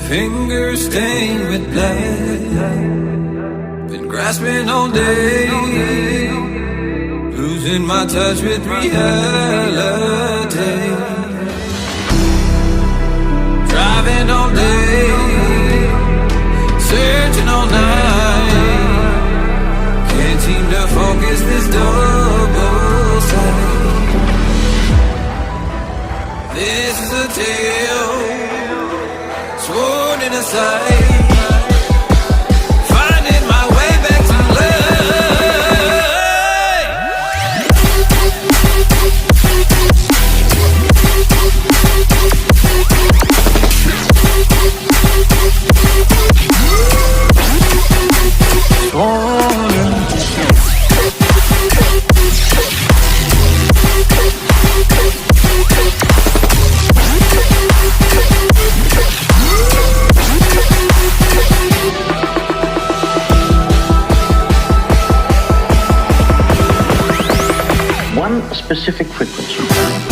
Fingers stained with blood. Been grasping all day, losing my touch with reality. Driving all day, searching all night. Can't seem to focus this double sight. This is a tale sworn in a sight. Finding my way back to specific frequency.